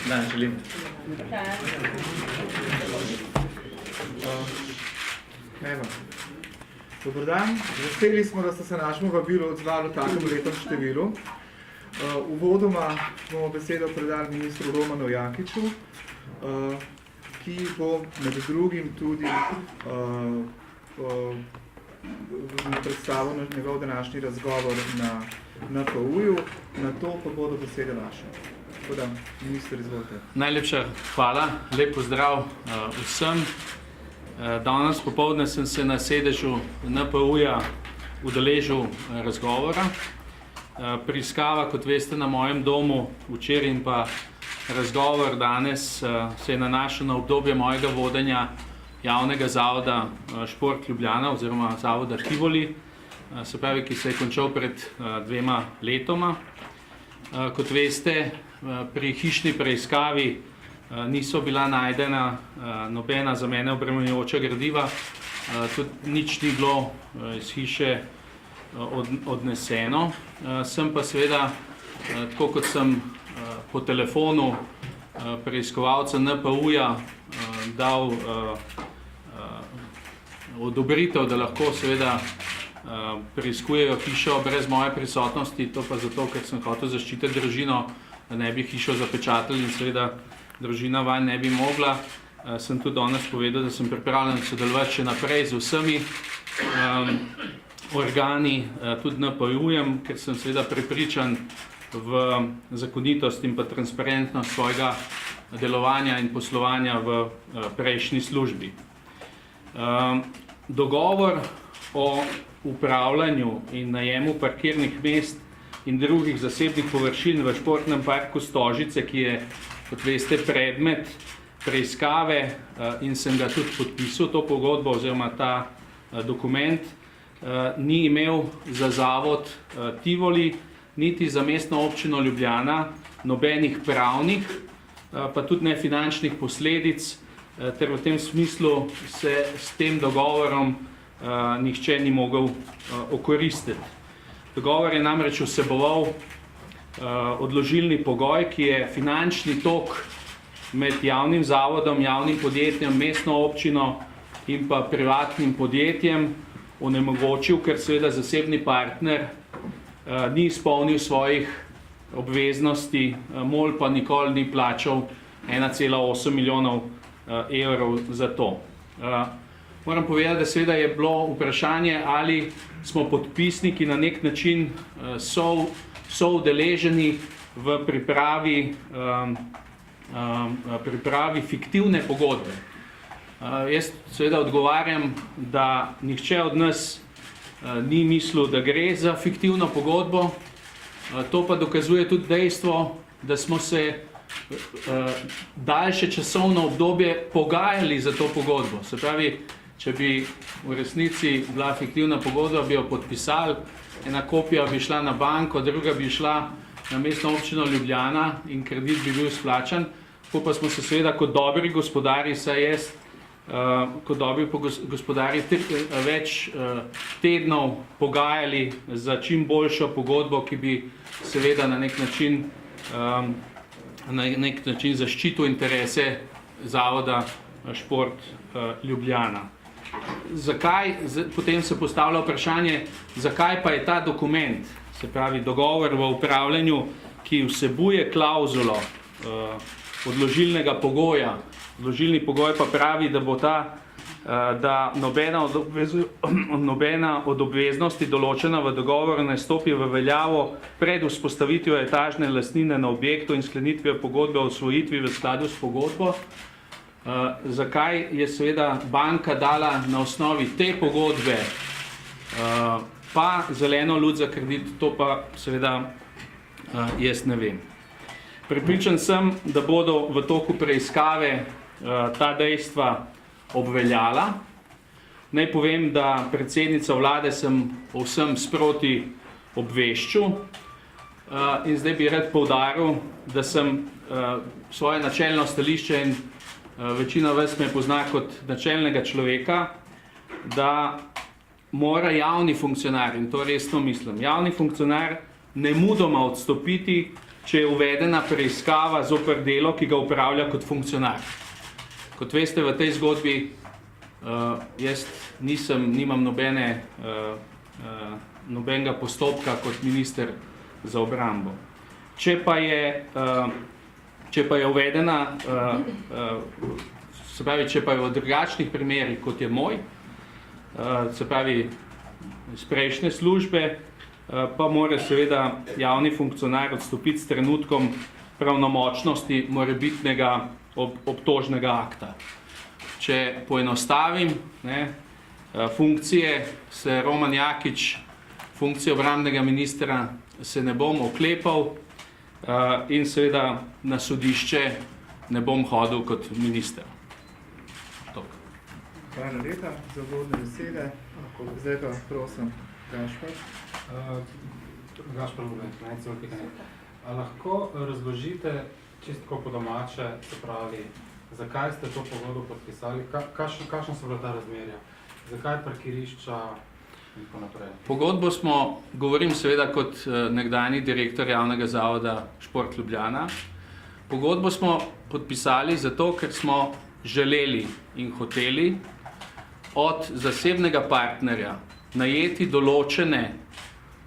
Dan želim. Dobar dan, veseli smo, da ste se našemu vabilu odzvali v takem lepem številu. Uvodoma bomo besedo predali ministru Romanu Jakiču, ki bo med drugim tudi predstavil njegov današnji razgovor na NPU-ju, na to pa bodo besede vaše. Tako da, minister, izvolite. Najlepša hvala, lep pozdrav vsem. Danes popoldne sem se na sedežu NPU-ja udeležil razgovora. Preiskava, kot veste, na mojem domu včeraj in pa razgovor danes se je nanašal na obdobje mojega vodenja javnega zavoda Šport Ljubljana oziroma zavoda Tivoli, se pravi, ki se je končal pred 2 letoma. Kot veste, pri hišni preiskavi niso bila najdena nobena za mene obremenjujoča gradiva, tudi nič ni bilo iz hiše odneseno. Sem pa seveda, tako kot sem po telefonu preiskovalca NPU-ja dal odobritev, da lahko seveda preiskujejo hišo brez moje prisotnosti, to pa zato, ker sem hotel zaščititi družino, da ne bi hišo zapečatili in seveda družina vanj ne bi mogla. Sem tudi danes povedal, da sem pripravljen sodelovati še naprej z vsemi organi, tudi NPU-jem, ker sem seveda prepričan v zakonitost in pa transparentnost svojega delovanja in poslovanja v prejšnji službi. Dogovor o upravljanju in najemu parkirnih mest in drugih zasebnih površin v Športnem parku Stožice, ki je, kot veste, predmet preiskave in sem ga tudi podpisal, to pogodbo oziroma ta dokument, ni imel za zavod Tivoli, niti za mestno občino Ljubljana nobenih pravnih, pa tudi ne finančnih posledic, ter v tem smislu se s tem dogovorom nihče ni mogel okoristiti. Dogovor je namreč vseboval odložilni pogoj, ki je finančni tok med javnim zavodom, javnim podjetjem, mestno občino in pa privatnim podjetjem onemogočil, ker seveda zasebni partner ni izpolnil svojih obveznosti, MOL pa nikoli ni plačal 1,8 milijonov evrov za to. Moram povedati, da seveda je bilo vprašanje, ali smo podpisniki na nek način soudeleženi v pripravi fiktivne pogodbe. Jaz seveda odgovarjam, da nihče od nas ni mislil, da gre za fiktivno pogodbo. To pa dokazuje tudi dejstvo, da smo se daljše časovno obdobje pogajali za to pogodbo. Se pravi, če bi v resnici bila fiktivna pogodba, bi jo podpisali, ena kopija bi šla na banko, druga bi šla na mestno občino Ljubljana in kredit bi bil splačan. Tako pa smo se seveda kot dobri gospodari, saj jaz kot dobri gospodari več tednov pogajali za čim boljšo pogodbo, ki bi seveda na nek način zaščitil interese zavoda Šport Ljubljana. Potem se postavlja vprašanje, zakaj pa je ta dokument, se pravi dogovor v upravljanju, ki vsebuje klauzulo odložilnega pogoja. Odložilni pogoj pa pravi, da nobena od obveznosti določena v dogovoru ne stopi v veljavo pred vzpostavitvijo etažne lastnine na objektu in sklenitvijo pogodbe o odsvojitvi v skladu s pogodbo. Zakaj je seveda banka dala na osnovi te pogodbe pa zeleno luč za kredit, to pa seveda jaz ne vem. Prepričan sem, da bodo v toku preiskave ta dejstva obveljala. Naj povem, da predsednica vlade sem povsem sproti obveščal in zdaj bi rad poudaril, da sem svoje načelno stališče in večina vas me pozna kot načelnega človeka, da mora javni funkcionar, in to resno mislim, javni funkcionar nemudoma odstopiti če je uvedena preiskava zoper delo, ki ga upravlja kot funkcionar. Kot veste, v tej zgodbi jaz nimam nobenega postopka kot minister za obrambo. Če pa je uvedena, se pravi, če pa je v drugačnih primerih, kot je moj, se pravi, iz prejšnje službe, pa mora seveda javni funkcionar odstopiti s trenutkom pravnomočnosti morebitnega obtožnega akta. Če poenostavim, funkcije se Roman Jakič, funkcije obrambnega ministra se ne bom oklepal in seveda na sodišče ne bom hodil kot minister. Hvala lepa za uvodne besede. Zdaj pa prosim, Gašper. Gašper Lubenc, lahko razložite čisto po domače, se pravi, zakaj ste to pogodbo podpisali, kakšna so bila ta razmerja, zakaj parkirišča in tako naprej? Pogodbo govorim seveda kot nekdanji direktor javnega zavoda Šport Ljubljana. Pogodbo smo podpisali zato, ker smo želeli in hoteli od zasebnega partnerja najeti določene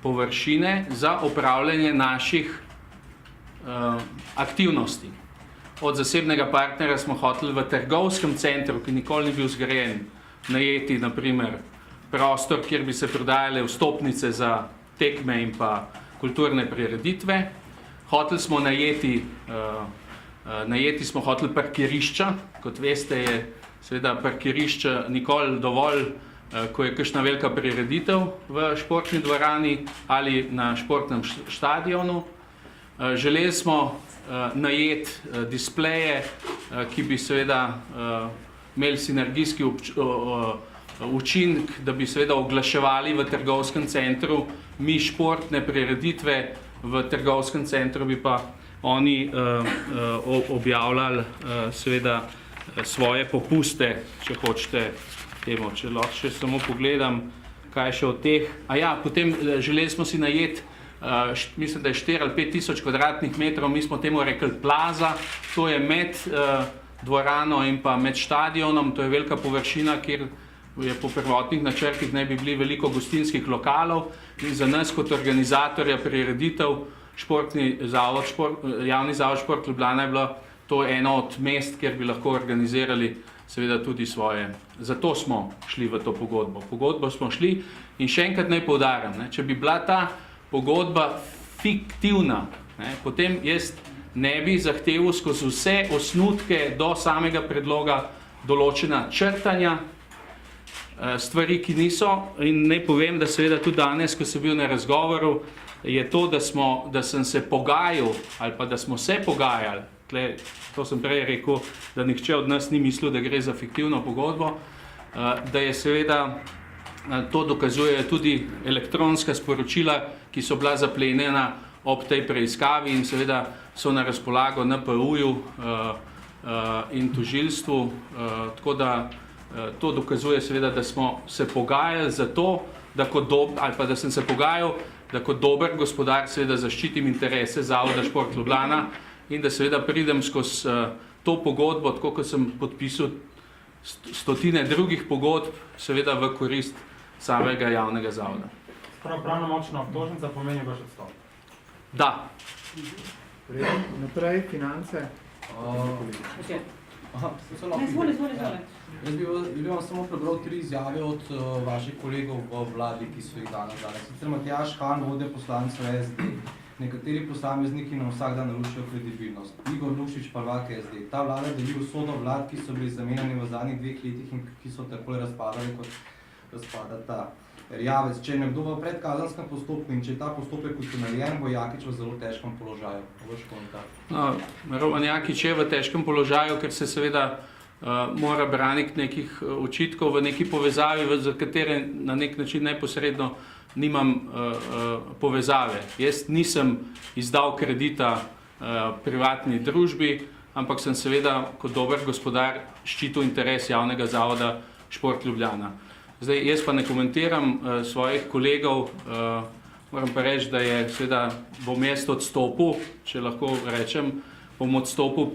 površine za opravljanje naših aktivnosti. Od zasebnega partnerja smo hoteli v trgovskem centru, ki nikoli ni bil zgrajen, najeti naprimer prostor, kjer bi se prodajale vstopnice za tekme in pa kulturne prireditve. Hoteli smo najeti smo hoteli parkirišča. Kot veste, je seveda parkirišča nikoli dovolj, ko je kakšna velika prireditev v športni dvorani ali na športnem stadionu. Želeli smo najeti displeje, ki bi seveda imeli sinergijski učinek, da bi seveda oglaševali v trgovskem centru, mi športne prireditve v trgovskem centru bi pa oni objavljali seveda svoje popuste, če hočete temu, če lahko še samo pogledam, kaj še od teh. Potem želeli smo si najeti, mislim, da je 4 ali 5 tisoč kvadratnih metrov, mi smo temu rekli plaza, to je med dvorano in pa med stadionom, to je velika površina, kjer je po prvotnih načrtih naj bi bili veliko gostinskih lokalov in za nas kot organizatorja prireditev javni zavod Šport Ljubljana je bilo to eno od mest, kjer bi lahko organizirali seveda tudi svoje. Zato smo šli v to pogodbo. Pogodbo smo šli in še enkrat naj poudarim, če bi bila ta pogodba fiktivna, potem jaz ne bi zahteval skozi vse osnutke do samega predloga določena črtanja, stvari, ki niso, in naj povem, da seveda tudi danes, ko sem bil na razgovoru, je to, da sem se pogajal, ali pa da smo se pogajali, to sem prej rekel, da nihče od nas ni mislil, da gre za fiktivno pogodbo, da je seveda, to dokazujejo tudi elektronska sporočila, ki so bila zaplenjena ob tej preiskavi in seveda so na razpolago NPU-ju in tožilstvu, tako da to dokazuje seveda, da smo se pogajali za to, ali pa da sem se pogajal, da kot dober gospodar seveda zaščitim interese Zavoda Šport Ljubljana in da seveda pridem skozi to pogodbo, tako kot sem podpisal stotine drugih pogodb, seveda v korist samega javnega zavoda. Pravnomočna obtožnica pomeni vaš odstop? Da. Naprej, finance. Jaz bi vam samo prebral 3 izjave od vaših kolegov v vladi, ki so jih danes. Sicer Matjaž Han, vodja poslancev SD. Nekateri posamezniki nam vsak dan narušijo kredibilnost. Igor Lukšič, prvak SD. Ta vlada deli usodo vlad, ki so bili zamenjani v zadnjih 2 letih in ki so takole razpadali, kot razpadata Erjavec. Če je nekdo v predkazanskem postopku in če je ta postopek utemeljen, bo Jakič v zelo težkem položaju. Vaš komentar. Roman Jakič je v težkem položaju, ker se seveda mora braniti nekih očitkov v neki povezavi, za katere na nek način neposredno nimam povezave. Jaz nisem izdal kredita privatni družbi, ampak sem seveda kot dober gospodar ščitil interes javnega zavoda Šport Ljubljana. Zdaj, jaz pa ne komentiram svojih kolegov, Moram pa reči, da je seveda bom jaz odstopil, če lahko rečem, bom odstopil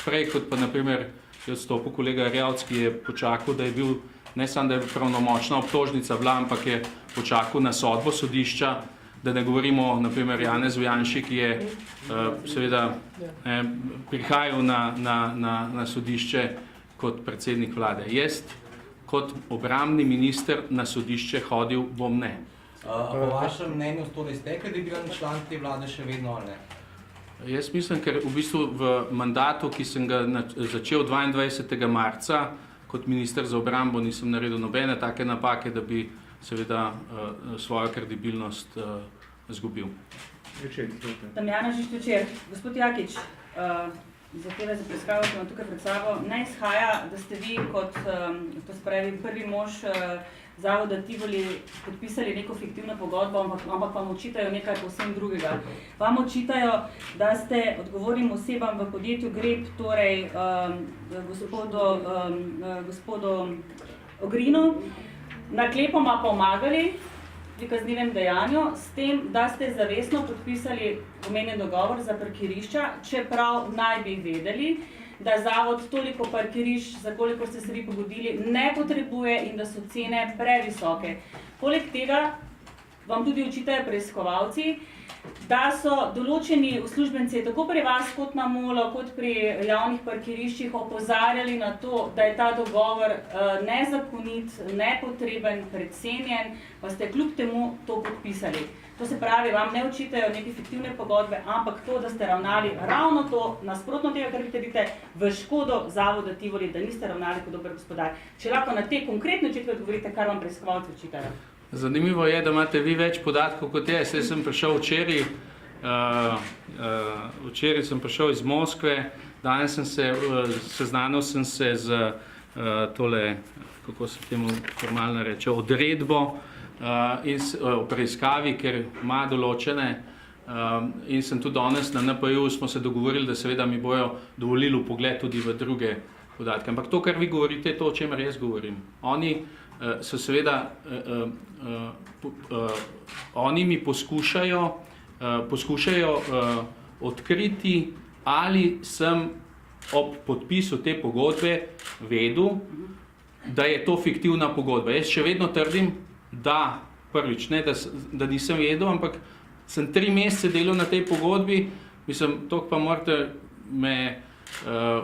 prej kot pa naprimer je odstopil kolega Erjavc, ki je počakal, da je bil, ne samo da je pravnomočna obtožnica bila, ampak je počakal na sodbo sodišča, da ne govorimo naprimer Janezu Janši, ki je seveda prihajal na sodišče kot predsednik vlade. Jaz kot obrambni minister na sodišče hodil bom ne. Po vašem mnenju torej ste kredibilen član te vlade še vedno ali ne? Jaz mislim, ker v bistvu v mandatu, ki sem ga začel 22. marca kot minister za obrambo, nisem naredil nobene take napake, da bi seveda svojo kredibilnost izgubil. Damjana Žižtočer, gospod Jakič, zahteva za preiskavo, ki imam tukaj pred sabo, ne izhaja, da ste vi kot to se pravi prvi mož Zavoda Tivoli podpisali neko fiktivno pogodbo, ampak vam očitajo nekaj povsem drugega. Vam očitajo, da ste odgovornim osebam v podjetju Grep, torej gospodu Ogrinu, naklepoma pomagali pri kaznivem dejanju, s tem, da ste zavestno podpisali omenjen dogovor za parkirišča, čeprav naj bi vedeli, da zavod toliko parkirišč, za koliko ste se vi pogodili, ne potrebuje in da so cene previsoke. Poleg tega vam tudi očitajo preiskovalci, da so določeni uslužbenci tako pri vas kot na MOL-u, kot pri javnih parkiriščih opozarjali na to, da je ta dogovor nezakonit, nepotreben, precenjen, pa ste kljub temu to podpisali. To se pravi, vam ne očitajo neke fiktivne pogodbe, ampak to, da ste ravnali ravno to, nasprotno tega, kar vi trdite, v škodo Zavoda Tivoli, da niste ravnali kot dober gospodar. Če lahko na te konkretne očitke odgovorite, kar vam preiskovalci očitajo. Zanimivo je, da imate vi več podatkov kot jaz. Jaz sem prišel včeraj sem prišel iz Moskve, danes sem se seznanil sem se z tole, kako se temu formalno reče, odredbo in o preiskavi, ker ima določene in sem tudi danes na NPU smo se dogovorili, da seveda mi bojo dovolili vpogled tudi v druge podatke. Ampak to, kar vi govorite, je to, o čemer jaz govorim. Oni so seveda, oni mi poskušajo odkriti, ali sem ob podpisu te pogodbe vedel, da je to fiktivna pogodba. Jaz še vedno trdim, da prvič, ne, da nisem vedel, ampak sem 3 mesece delal na tej pogodbi, mislim, to pa morate me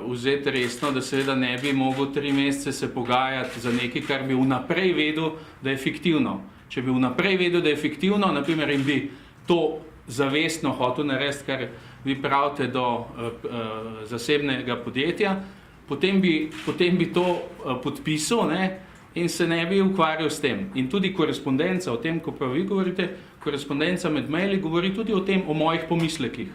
vzeti resno, da seveda ne bi mogel 3 mesece se pogajati za nekaj, kar bi vnaprej vedel, da je fiktivno. Če bi vnaprej vedel, da je fiktivno, naprimer, in bi to zavestno hotel narediti, kar vi pravite do zasebnega podjetja, potem bi to podpisal, ne, in se ne bi ukvarjal s tem. In tudi korespondenca o tem, ko pa vi govorite, korespondenca med maili govori tudi o tem, o mojih pomislekih.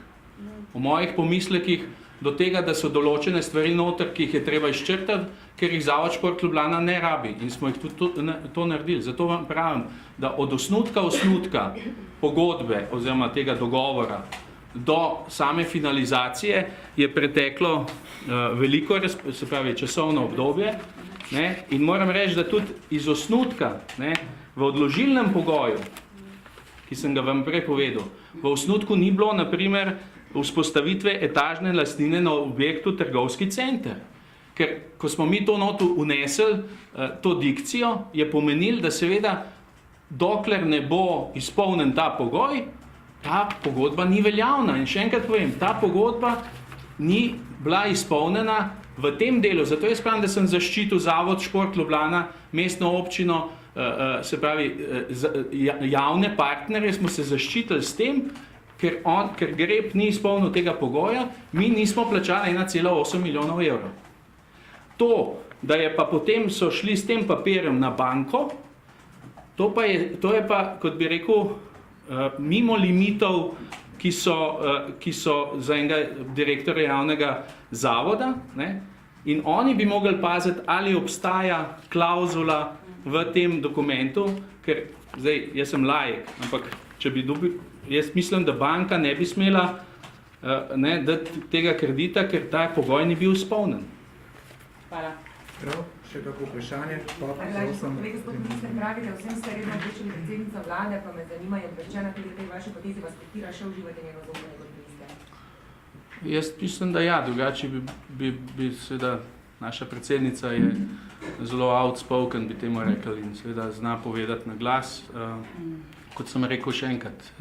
O mojih pomislekih do tega, da so določene stvari noter, ki jih je treba izčrtati, ker jih Zavod Šport Ljubljana ne rabi. In smo jih tudi to naredili. Zato vam pravim, da od osnutka pogodbe oziroma tega dogovora do same finalizacije je preteklo veliko, se pravi časovno obdobje, ne? In moram reči, da tudi iz osnutka, ne, v odložilnem pogoju, ki sem ga vam prej povedal, v osnutku ni bilo, naprimer, vzpostavitve etažne lastnine na objektu trgovski center. Ker, ko smo mi to noto unesli, to dikcijo, je pomenil, da seveda, dokler ne bo izpolnen ta pogoj, ta pogodba ni veljavna. In še enkrat povem, ta pogodba ni bila izpolnjena v tem delu. Zato jaz pravim, da sem zaščitil Zavod Šport Ljubljana, mestno občino, se pravi, javne partnerje smo se zaščitili s tem, ker Grep ni izpolnil tega pogoja, mi nismo plačali 1,8 milijonov evrov. To, da je pa potem so šli s tem papirjem na banko, to je pa, kot bi rekel, mimo limitov, ki so za enega direktorja javnega zavoda, ne? In oni bi mogli paziti, ali obstaja klauzula v tem dokumentu, ker zdaj, jaz sem laik, ampak če bi jaz mislim, da banka ne bi smela dati tega kredita, ker ta pogoj ni bil izpolnjen. Hvala. Še kako vprašanje? Prej, gospod minister, pravite, vsem ste redno odločili predsednica vlade, pa me zanima, je obveščena tudi tej vaši potezi, vas podpira še uživati njeno zaupanje kot minister. Jaz mislim, da ja, drugače bi seveda naša predsednica je zelo outspoken, bi temu rekel, in seveda zna povedati na glas. Kot sem rekel še enkrat,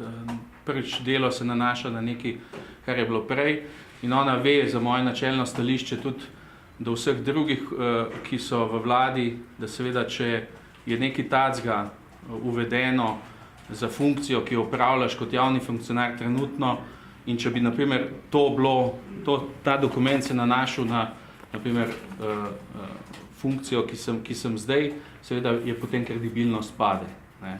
prvič delo se nanaša na nekaj, kar je bilo prej, in ona ve za moje načelno stališče tudi do vseh drugih, ki so v vladi, da seveda, če je nekaj tacga uvedeno za funkcijo, ki jo upravljaš kot javni funkcionar trenutno, in če bi, na primer, ta dokument se nanašal na primer, funkcijo, ki sem zdaj, seveda je potem kredibilnost pade. Ne.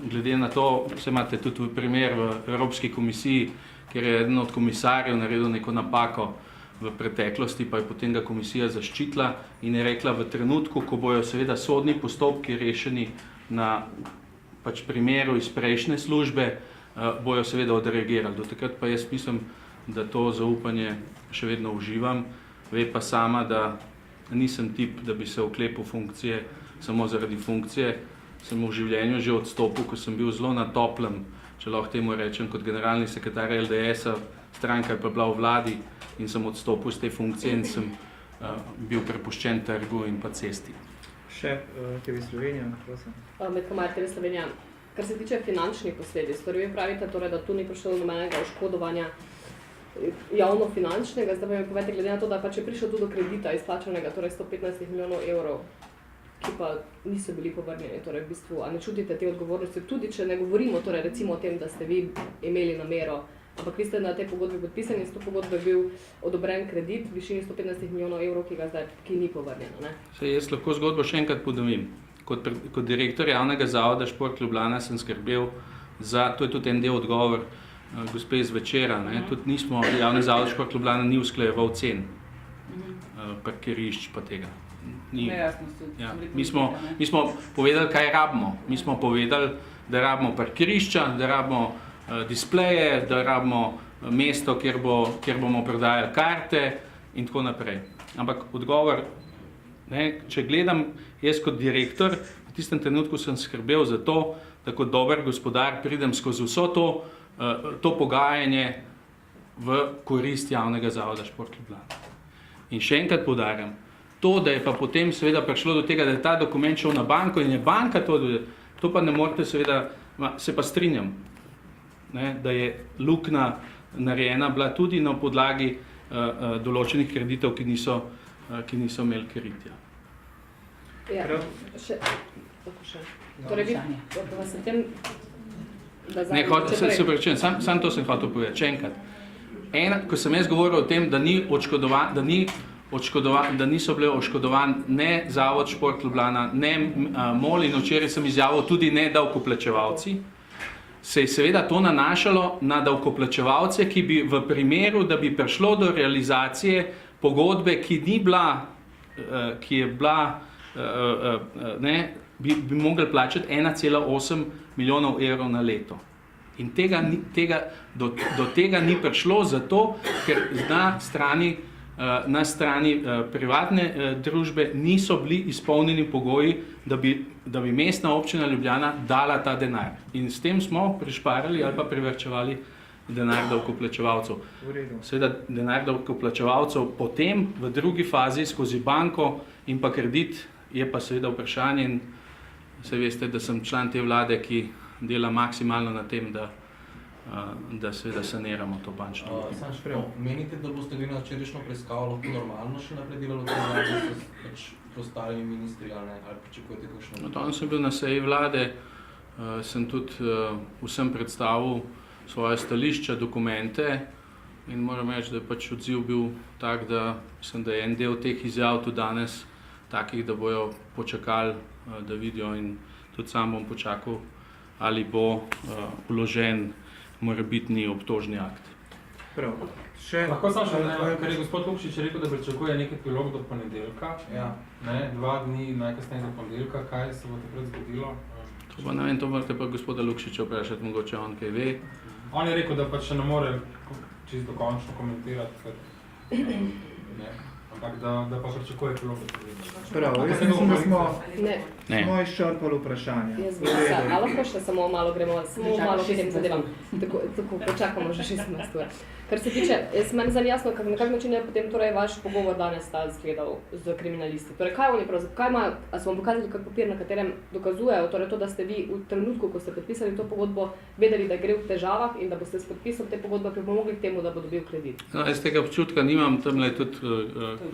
Glede na to, vse imate tudi primer v Evropski komisiji, kjer je eden od komisarjev naredil neko napako v preteklosti, pa je potem ga komisija zaščitila in je rekla, v trenutku, ko bojo seveda sodni postopki rešeni na pač primeru iz prejšnje službe, bojo seveda odreagirali. Do takrat pa jaz mislim, da to zaupanje še vedno uživam. Ve pa sama, da nisem tip, da bi se oklepil funkcije samo zaradi funkcije. Sem v življenju že odstopil, ko sem bil zelo na toplem, če lahko temu rečem, kot generalni sekretar LDS-a, stranka je pa bila v vladi in sem odstopil z te funkcije in sem bil prepuščen trgu in pa cesti. Še TV Slovenija, prosim. Medkomarij TV Slovenija. Kar se tiče finančnih posledic, torej vi pravite, da tu ni prišlo do nobenega oškodovanja javno-finančnega, zdaj pa mi povete, glede na to, da pač je prišlo tudi do kredita izplačanega, torej 115 milijonov evrov, ki pa niso bili povrnjeni, torej v bistvu, a ne čutite te odgovornosti, tudi če ne govorimo torej recimo o tem, da ste vi imeli namero, ampak vi ste na tej pogodbi podpisani in s to pogodbo je bil odobren kredit v višini 115 milijonov evrov, ki ni povrnjeno. Ne? Jaz lahko zgodbo še enkrat ponovim. Kot direktor javnega zavoda Šport Ljubljana sem skrbel za, to je tudi en del odgovor gospe iz Večera, ne? Tudi nismo, javni zavod Šport Ljubljana ni usklajeval cen parkirišč pa tega. Ja. Mi smo povedali, kaj rabimo. Mi smo povedali, da rabimo parkirišča, da rabimo displeje, da rabimo mesto, kjer bomo prodajali karte in tako naprej. Ampak odgovor, ne, če gledam jaz kot direktor, v tistem trenutku sem skrbel za to, da kot dober gospodar pridem skozi vso to pogajanje v korist javnega zavoda Šport Ljubljana. In še enkrat poudarjam, to, da je pa potem seveda prišlo do tega, da je ta dokument šel na banko in je banka to pa ne morete seveda, se pa strinjam, ne, da je luknja narejena bila tudi na podlagi določenih kreditov, ki niso imeli kritja. Ja, še. Torej, da vas tem, se prečujem, sam to sem hotel povedati, še enkrat. Ko sem jaz govoril o tem, da niso bile oškodovani ne Zavod Šport Ljubljana, ne MOL in včeraj sem izjavil tudi ne davkoplačevalci, se je seveda to nanašalo na davkoplačevalce, ki bi v primeru, da bi prišlo do realizacije pogodbe, ki je bila, bi mogli plačati 1,8 milijonov evrov na leto. In do tega ni prišlo zato, ker na strani privatne družbe niso bili izpolnjeni pogoji, da bi mestna občina Ljubljana dala ta denar. In s tem smo prišparali ali pa privarčevali denar davkoplačevalcev. Seveda denar davkoplačevalcev potem v drugi fazi skozi banko in pa kredit je pa seveda vprašanje in se veste, da sem član te vlade, ki dela maksimalno na tem, da seveda saniramo to bančno. Menite, da boste vi na včerajšnjo preiskavo lahko normalno še naprej delali v tej vladi s preostalimi ministri ali pričakujete kakšno? Danes sem bil na seji vlade, sem tudi vsem predstavil svoje stališča, dokumente in moram reči, da je pač odziv bil tak, da mislim, da je en del teh izjav tudi danes takih, da bojo počakali, da vidijo in tudi sam bom počakal, ali bo vložen morebitni obtožni akt. Prav. Lahko sam še ker je gospod Lukšič rekel, da pričakuje nek epilog do ponedeljka, ja. 2 dni najkasneje do ponedeljka, kaj se bo takrat zgodilo? To pa ne vem, to morate pa gospoda Lukšiča vprašati, mogoče on kaj ve. On je rekel, da pač še ne more čisto dokončno komentirati, ker ampak da pa pričakuje prvo potrdilo. Prav, jaz mislim, da smo Ne. smo izčrpali vprašanja. Jaz bi se, a lahko še samo malo gremo, samo malo k tem zadevam. Tako, počakamo že 16 ur. Kar se tiče, meni zelo jasno, na kak način je potem torej vaš pogovor danes ta izgledal z kriminalisti. Torej, kaj oni pravzaprav, kaj imajo, a so vam pokazali kak papir, na katerem dokazujejo, torej to, da ste vi v trenutku, ko ste podpisali to pogodbo, vedeli, da gre v težavah in da boste s podpisom te pogodbe pripomogli k temu, da bo dobil kredit. No, jaz tega občutka nimam, tamle je tudi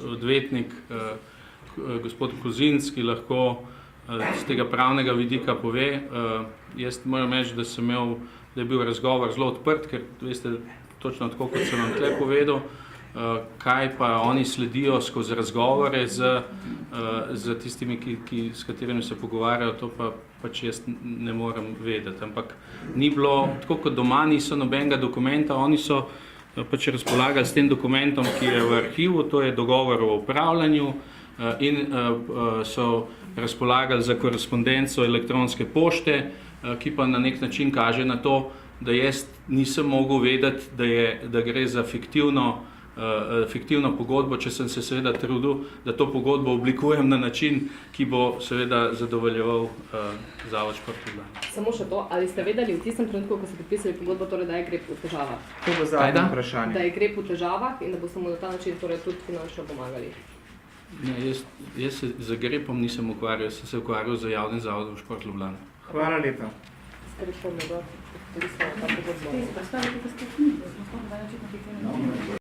odvetnik, gospod Kozinc, ki lahko z tega pravnega vidika pove. Jaz moram reči, da sem imel, da je bil razgovor zelo odprt, ker veste, točno tako, kot sem vam tle povedal, kaj pa oni sledijo skozi razgovore z tistimi, s katerimi se pogovarjajo, to pa pač jaz ne morem vedeti. Ampak ni bilo, tako kot doma niso nobenega dokumenta, oni so pač razpolagali s tem dokumentom, ki je v arhivu, to je dogovor o upravljanju, in so razpolagali za korespondenco elektronske pošte, ki pa na nek način kaže na to, da jaz nisem mogel vedeti, da gre za fiktivno pogodbo, če sem se seveda trudil, da to pogodbo oblikujem na način, ki bo seveda zadovoljeval Zavod Šport Ljubljana. Samo še to, ali ste vedeli v tistem trenutku, ko ste podpisali pogodbo, torej, da je grep v težavah? To bo zadnje vprašanje. Da je grep v težavah in da boste mu na ta način torej tudi finančno pomagali? Ne, jaz se z grepom nisem ukvarjal, sem se ukvarjal z javnim zavodom Šport Ljubljana. Hvala lepa. Skrbi po njega, tudi smo ta pogodbo.